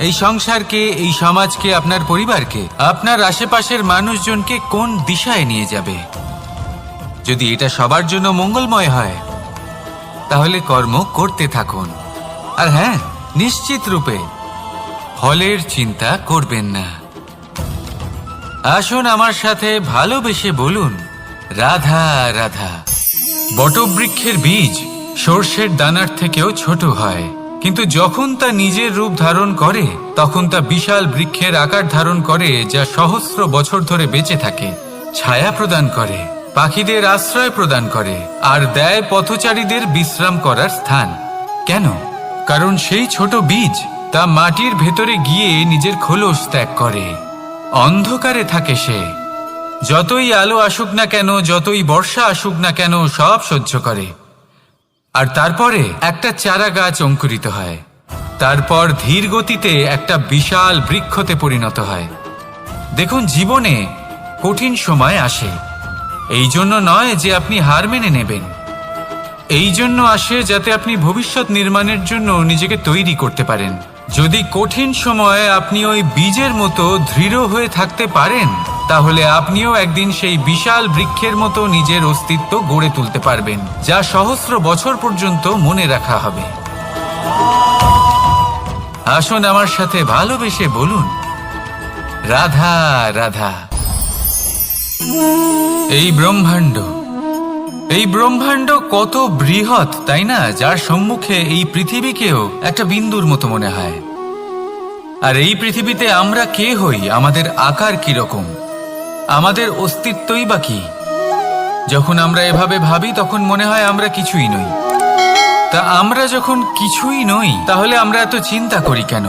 এই সংসারকে, এই সমাজকে, আপনার পরিবারকে, আপনার আশেপাশের মানুষজনকে কোন দিশায় নিয়ে যাবে। যদি এটা সবার জন্য মঙ্গলময় হয় তাহলে কর্ম করতে থাকুন। আর হ্যাঁ, নিশ্চিত রূপে ফলের চিন্তা করবেন না। আসুন আমার সাথে ভালোবেসে বলুন, রাধা রাধা। বটবৃক্ষের বীজ সর্ষের দানার থেকেও ছোট হয়, কিন্তু যখন তা নিজের রূপ ধারণ করে তখন তা বিশাল বৃক্ষের আকার ধারণ করে, যা সহস্র বছর ধরে বেঁচে থাকে, ছায়া প্রদান করে, পাখিদের আশ্রয় প্রদান করে, আর দেয় পথচারীদের বিশ্রাম করার স্থান। কেন? কারণ সেই ছোট বীজ তা মাটির ভেতরে গিয়ে নিজের খোলস ত্যাগ করে। অন্ধকারে থাকে সে, যতই আলো আসুক না কেন, যতই বর্ষা আসুক না কেন, সব সহ্য করে। আর তারপরে একটা চারা গাছ অঙ্কুরিত হয়, তারপর ধীর গতিতে একটা বিশাল বৃক্ষতে পরিণত হয়। দেখুন, জীবনে কঠিন সময় আসে, এই জন্য নয় যে আপনি হার মেনে নেবেন, এই জন্য আসে যাতে আপনি ভবিষ্যৎ নির্মাণের জন্য নিজেকে তৈরি করতে পারেন। যদি কঠিন সময়ে আপনি ওই বীজের মতো দৃঢ় হয়ে থাকতে পারেন, তাহলে আপনিও একদিন সেই বিশাল বৃক্ষের মতো নিজের অস্তিত্ব গড়ে তুলতে পারবেন, যা সহস্র বছর পর্যন্ত মনে রাখা হবে। আসুন আমার সাথে ভালোবেসে বলুন, রাধা রাধা। এই ব্রহ্মাণ্ড কত বৃহৎ, তাই না? যার সম্মুখে এই পৃথিবীকেও একটা বিন্দুর মতো মনে হয়। আর এই পৃথিবীতে আমরা কে হই, আমাদের আকার কিরকম, আমাদের অস্তিত্বই বা কি? যখন আমরা এভাবে ভাবি তখন মনে হয় আমরা কিছুই নই। তা আমরা যখন কিছুই নই, তাহলে আমরা এত চিন্তা করি কেন?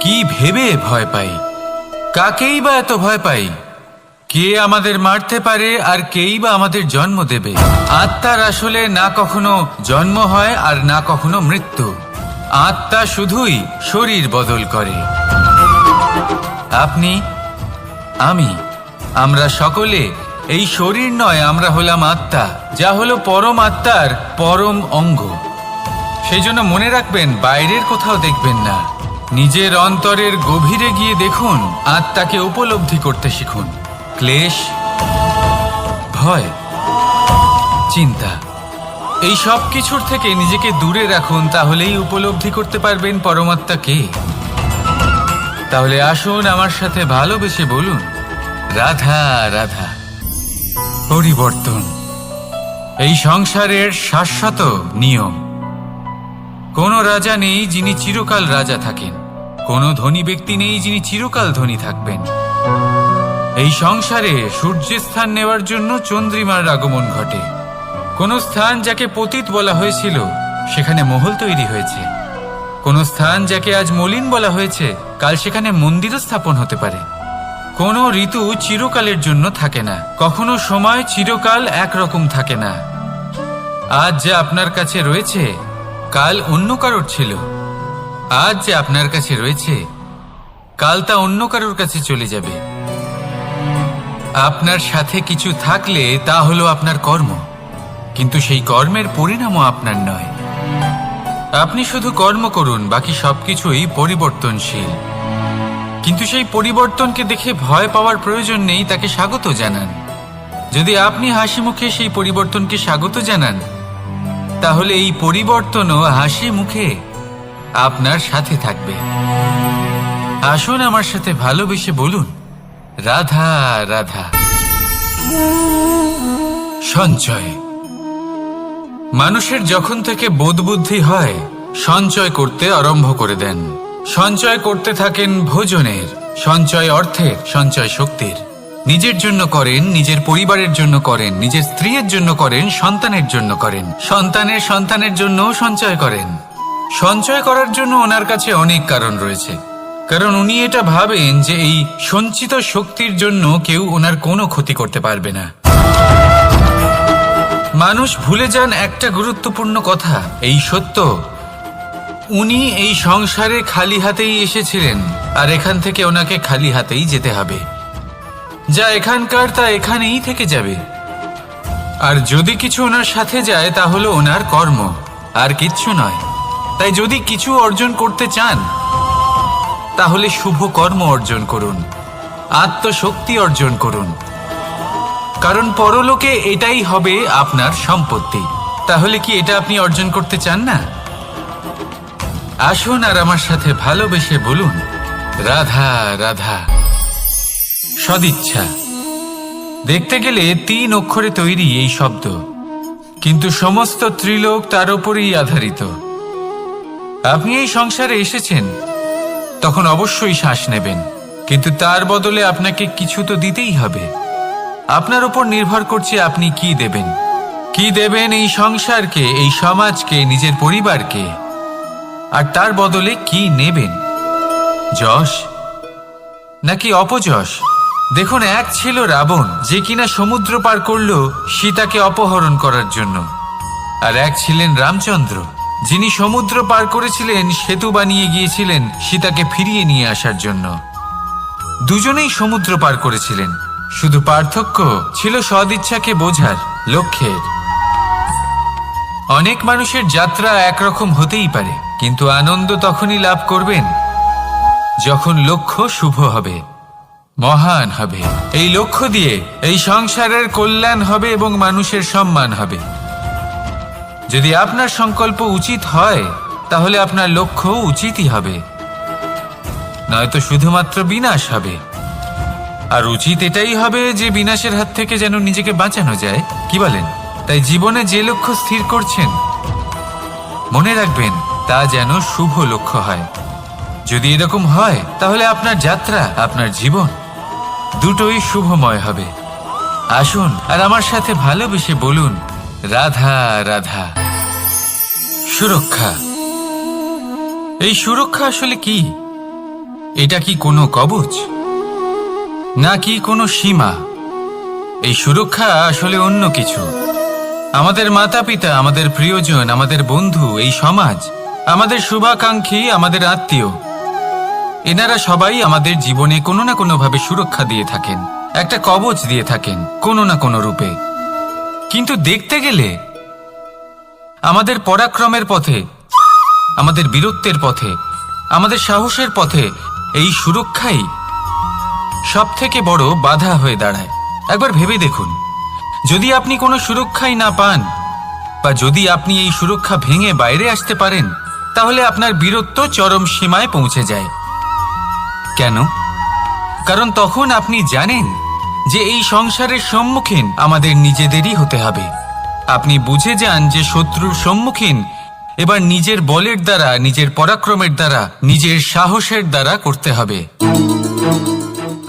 কি ভেবে ভয় পাই? কাকেই বা এত ভয় পাই? কে আমাদের মারতে পারে আর কেই বা আমাদের জন্ম দেবে? আত্মার আসলে না কখনো জন্ম হয় আর না কখনো মৃত্যু। আত্মা শুধুই শরীর বদল করে। আপনি, আমি, আমরা সকলে এই শরীর নয়, আমরা হলাম আত্মা, যা হলো পরম আত্মার পরম অঙ্গ। সেই জন্য মনে রাখবেন, বাইরের কোথাও দেখবেন না, নিজের অন্তরের গভীরে গিয়ে দেখুন, আত্মাকে উপলব্ধি করতে শিখুন। ক্লেশ, ভয়, চিন্তা, এই সব কিছুর থেকে নিজেকে দূরে রাখুন, তাহলেই উপলব্ধি করতে পারবেন পরমাত্মাকে। তাহলে আসুন আমার সাথে ভালোবেসে বলুন, রাধা রাধা। পরিবর্তন এই সংসারের শাশ্বত নিয়ম। কোনো রাজা নেই যিনি চিরকাল রাজা থাকেন, কোনো ধনী ব্যক্তি নেই যিনি চিরকাল ধনী থাকবেন। এই সংসারে সূর্যের স্থান নেওয়ার জন্য চন্দ্রিমার আগমন ঘটে। কোন স্থান যাকে পতিত বলা হয়েছিল সেখানে মহল তৈরি হয়েছে, কোন স্থান যাকে আজ মলিন বলা হয়েছে কাল সেখানে মন্দিরও স্থাপন হতে পারে। কোনো ঋতু চিরকালের জন্য থাকে না, কখনো সময় চিরকাল একরকম থাকে না। আজ যা আপনার কাছে রয়েছে কাল অন্য কারোর ছিল, আজ যে আপনার কাছে রয়েছে কাল তা অন্য কারোর কাছে চলে যাবে। আপনার সাথে কিছু থাকলে তা হলো আপনার কর্ম, কিন্তু সেই কর্মের পরিণামও আপনার নয়। আপনি শুধু কর্ম করুন, বাকি সবকিছুই পরিবর্তনশীল। কিন্তু সেই পরিবর্তনকে দেখে ভয় পাওয়ার প্রয়োজন নেই, তাকে স্বাগত জানান। যদি আপনি হাসি মুখে সেই পরিবর্তনকে স্বাগত জানান, তাহলে এই পরিবর্তনও হাসি মুখে আপনার সাথে থাকবে। আসুন আমার সাথে ভালোবেসে বলুন, রাধা রাধা। সঞ্চয়। মানুষের যখন থেকে বোধবুদ্ধি হয়, সঞ্চয় করতে আরম্ভ করে দেন। সঞ্চয় করতে থাকেন ভোজনের, সঞ্চয় অর্থের, সঞ্চয় শক্তির। নিজের জন্য করেন, নিজের পরিবারের জন্য করেন, নিজের স্ত্রীর জন্য করেন, সন্তানের জন্য করেন, সন্তানের সন্তানের জন্যও সঞ্চয় করেন। সঞ্চয় করার জন্য ওনার কাছে অনেক কারণ রয়েছে, কারণ উনি এটা ভাবেন যে এই সঞ্চিত শক্তির জন্য কেউ ওনার কোনো ক্ষতি করতে পারবে না। মানুষ ভুলে যান একটা গুরুত্বপূর্ণ কথা, এই সত্য, উনি এই সংসারে খালি হাতেই এসেছিলেন, আর এখান থেকে ওনাকে খালি হাতেই যেতে হবে। যা এখানকার তা এখানেই থেকে যাবে। আর যদি কিছু ওনার সাথে যায় তা হলো ওনার কর্ম, আর কিচ্ছু নয়। তাই যদি কিছু অর্জন করতে চান, তাহলে শুভ কর্ম অর্জন করুন, আত্মশক্তি অর্জন করুন, কারণ পরলোকে এটাই হবে আপনার সম্পত্তি। তাহলে কি এটা আপনি অর্জন করতে চান না? আসুন আর আমার সাথে ভালোবেসে বলুন, রাধা রাধা। সদিচ্ছা। দেখতে গেলে 3 অক্ষরে তৈরি এই শব্দ, কিন্তু সমস্ত ত্রিলোক তার উপরেই আধারিত। আপনি এই সংসারে এসেছেন, তখন অবশ্যই শ্বাস নেবেন, কিন্তু তার বদলে আপনাকে কিছু তো দিতেই হবে। আপনার উপর নির্ভর করছে আপনি কি দেবেন। কি দেবেন এই সংসারকে, এই সমাজকে, নিজের পরিবারকে, আর তার বদলে কি নেবেন? যশ নাকি অপযশ? দেখুন, এক ছিল রাবণ, যে কিনা সমুদ্র পার করল সীতাকে অপহরণ করার জন্য, আর এক ছিলেন রামচন্দ্র, যিনি সমুদ্র পার করেছিলেন, সেতু বানিয়ে গিয়েছিলেন সীতাকে ফিরিয়ে নিয়ে আসার জন্য। দুজনেই সমুদ্র পার করেছিলেন, শুধু পার্থক্য ছিল সদিচ্ছাকে বোঝার, লক্ষ্যের। অনেক মানুষের যাত্রা একরকম হতেই পারে, কিন্তু আনন্দ তখনই লাভ করবেন যখন লক্ষ্য শুভ হবে, মহান হবে। এই লক্ষ্য দিয়ে এই সংসারের কল্যাণ হবে এবং মানুষের সম্মান হবে। যদি আপনার সংকল্প উচিত হয়, তাহলে আপনার লক্ষ্য উচিতই হবে, নয়তো শুধুমাত্র বিনাশ হবে। আর উচিত এটাই হবে যে বিনাশের হাত থেকে যেন নিজেকে বাঁচানো যায়, কি বলেন? তাই জীবনে যে লক্ষ্য স্থির করছেন, মনে রাখবেন তা যেন শুভ লক্ষ্য হয়। যদি এরকম হয়, তাহলে আপনার যাত্রা, আপনার জীবন দুটোই শুভময় হবে। আসুন আর আমার সাথে ভালোবেসে বলুন, রাধা রাধা। সুরক্ষা। এই সুরক্ষা আসলে কি? এটা কি কোনো কবচ, নাকি কোনো সীমা? এই সুরক্ষা আসলে অন্য কিছু। আমাদের মাতা পিতা, আমাদের প্রিয়জন, আমাদের বন্ধু, এই সমাজ, আমাদের শুভাকাঙ্ক্ষী, আমাদের আত্মীয়, এনারা সবাই আমাদের জীবনে কোনো না কোনো ভাবে সুরক্ষা দিয়ে থাকেন, একটা কবচ দিয়ে থাকেন কোনো না কোনো রূপে। কিন্তু দেখতে গেলে আমাদের পরাক্রমের পথে, আমাদের বীরত্বের পথে, আমাদের সাহসের পথে এই সুরক্ষাই সব থেকে বড় বাধা হয়ে দাঁড়ায়। একবার ভেবে দেখুন, যদি আপনি কোনো সুরক্ষাই না পান, বা যদি আপনি এই সুরক্ষা ভেঙে বাইরে আসতে পারেন, তাহলে আপনার বীরত্ব চরম সীমায় পৌঁছে যায়। কেন? কারণ তখন আপনি জানেন যে এই সংসারের সম্মুখীন আমাদের নিজেদেরই হতে হবে। আপনি বুঝে যান যে শত্রুর সম্মুখীন এবার নিজের বলের দ্বারা, নিজের পরাক্রমের দ্বারা, নিজের সাহসের দ্বারা করতে হবে।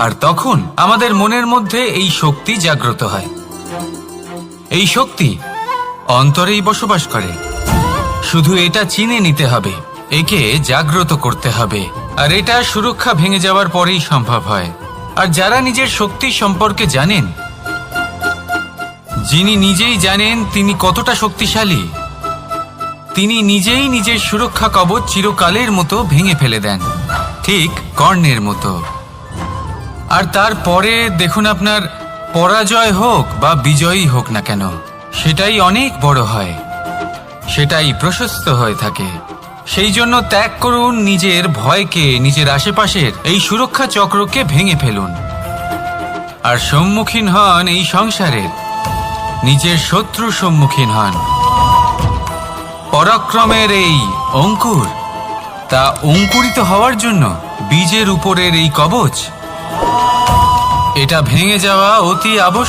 আর তখন আমাদের মনের মধ্যে এই শক্তি জাগ্রত হয়। এই শক্তি অন্তরেই বসবাস করে, শুধু এটা চিনে নিতে হবে, একে জাগ্রত করতে হবে। আর এটা সুরক্ষা ভেঙে যাওয়ার পরেই সম্ভব হয়। আর যারা নিজের শক্তি সম্পর্কে জানেন, যিনি নিজেই জানেন তিনি কতটা শক্তিশালী, তিনি নিজেই নিজের সুরক্ষা কবচ চিরকালের মতো ভেঙে ফেলে দেন, ঠিক কর্ণের মতো। আর তারপরে দেখুন, আপনার পরাজয় হোক বা বিজয়ী হোক না কেন, সেটাই অনেক বড় হয়, সেটাই প্রশস্ত হয়ে থাকে, সেই জন্য ত্যাগ করুন নিজের ভয়কে, নিজের আশেপাশের এই সুরক্ষা চক্রকে ভেঙে ফেলুন আর সম্মুখীন হন এই সংসারের নিজের শত্রুর সম্মুখীন হন। পরাক্রমের এই অঙ্কুর, তা অঙ্কুরিত হওয়ার জন্য বীজের উপরের এই কবচ, এটা ভেঙে যাওয়া অতি আবশ্যক।